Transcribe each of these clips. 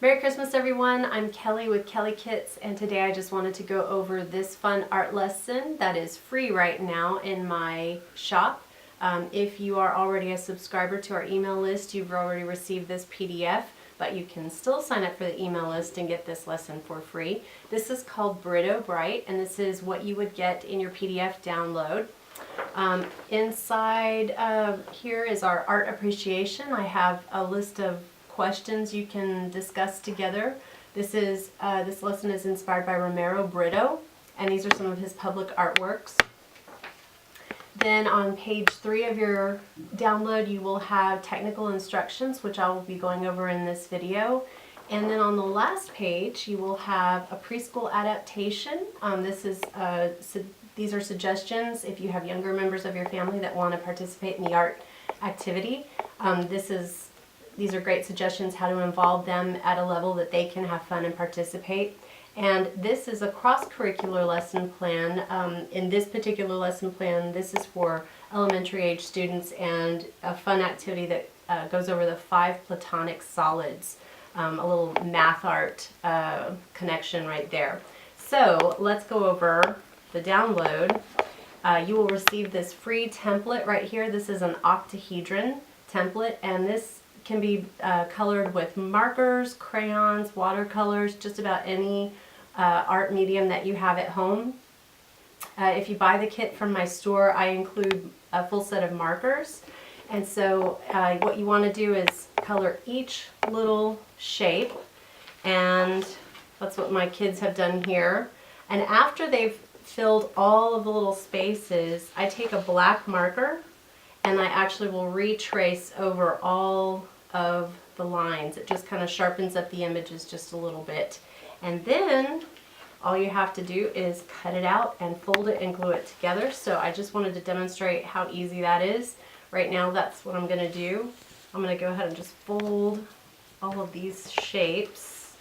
Merry Christmas, everyone. I'm Kelly with Kelly Kits, and today I just wanted to go over this fun art lesson that is free right now in my shop. If you are already a subscriber to our email list, you've already received this PDF, but you can still sign up for the email list and get this lesson for free. This is called Britto Bright, and this is what you would get in your PDF download. Inside here is our art appreciation. I have a list of questions you can discuss together. This lesson is inspired by Romero Britto, and these are some of his public artworks. Then on page 3 of your download you will have technical instructions, which I will be going over in this video. And then on the last page you will have a preschool adaptation. These are suggestions if you have younger members of your family that want to participate in the art activity. These are great suggestions how to involve them at a level that they can have fun and participate. And this is a cross-curricular lesson plan. In this particular lesson plan, this is for elementary age students and a fun activity that goes over the 5 platonic solids. A little math art connection right there. So let's go over the download. You will receive this free template right here. This is an octahedron template, and this can be colored with markers, crayons, watercolors, just about any art medium that you have at home. If you buy the kit from my store, I include a full set of markers. And so what you want to do is color each little shape, and that's what my kids have done here. And after they've filled all of the little spaces, I take a black marker and I actually will retrace over all of the lines. It just kind of sharpens up the images just a little bit. And then all you have to do is cut it out and fold it and glue it together. So I just wanted to demonstrate how easy that is. Right now that's what I'm going to do. I'm going to go ahead and just fold all of these shapes.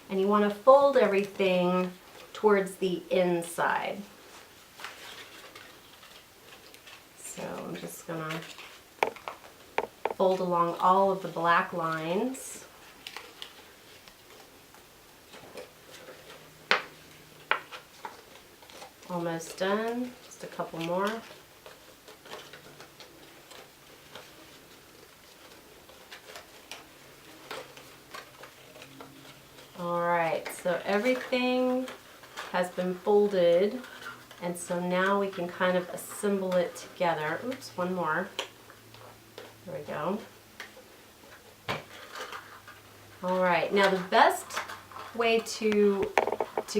And you want to fold everything towards the inside. So I'm just going to fold along all of the black lines. Almost done, just a couple more. Alright, so everything has been folded, and so now we can kind of assemble it together. Oops, one more. There we go. Alright, now the best way to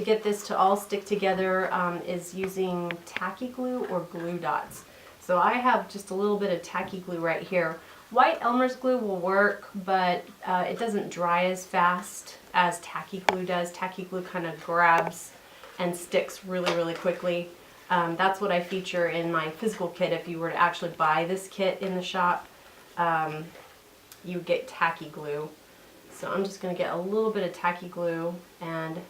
get this to all stick together is using tacky glue or glue dots. So I have just a little bit of tacky glue right here. White Elmer's glue will work, but it doesn't dry as fast as tacky glue does. Tacky glue kind of grabs and sticks really, really quickly. That's what I feature in my physical kit. If you were to actually buy this kit in the shop, you get tacky glue. So I'm just going to get a little bit of tacky glue, and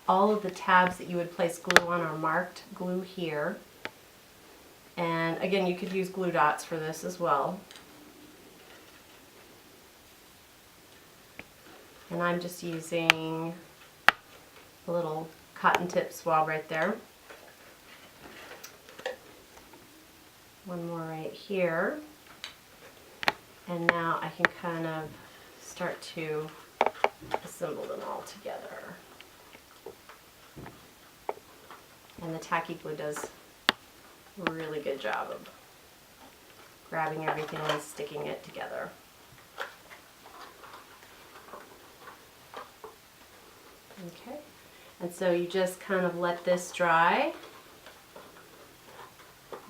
all of the tabs that you would place glue on are marked glue here. And again, you could use glue dots for this as well. And I'm just using a little cotton tip swab right there. One more right here. And now I can kind of start to assemble them all together. And the tacky glue does a really good job of grabbing everything and sticking it together. Okay, and so you just kind of let this dry.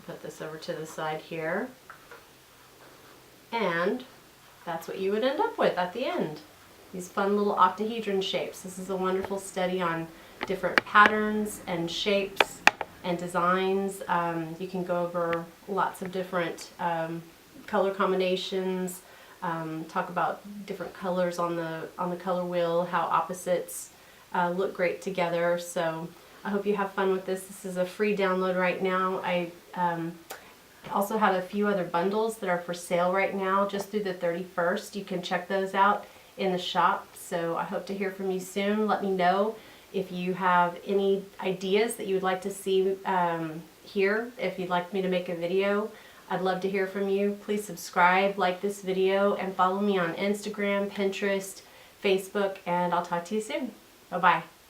Put this over to the side here. And that's what you would end up with at the end. These fun little octahedron shapes. This is a wonderful study on different patterns and shapes and designs. You can go over lots of different color combinations, talk about different colors on the color wheel, how opposites look great together. So I hope you have fun with this. This is a free download right now. I also have a few other bundles that are for sale right now just through the 31st. You can check those out in the shop. So I hope to hear from you soon. Let me know if you have any ideas that you would like to see here. If you'd like me to make a video, I'd love to hear from you. Please subscribe, like this video, and follow me on Instagram, Pinterest, Facebook, and I'll talk to you soon. Bye-bye.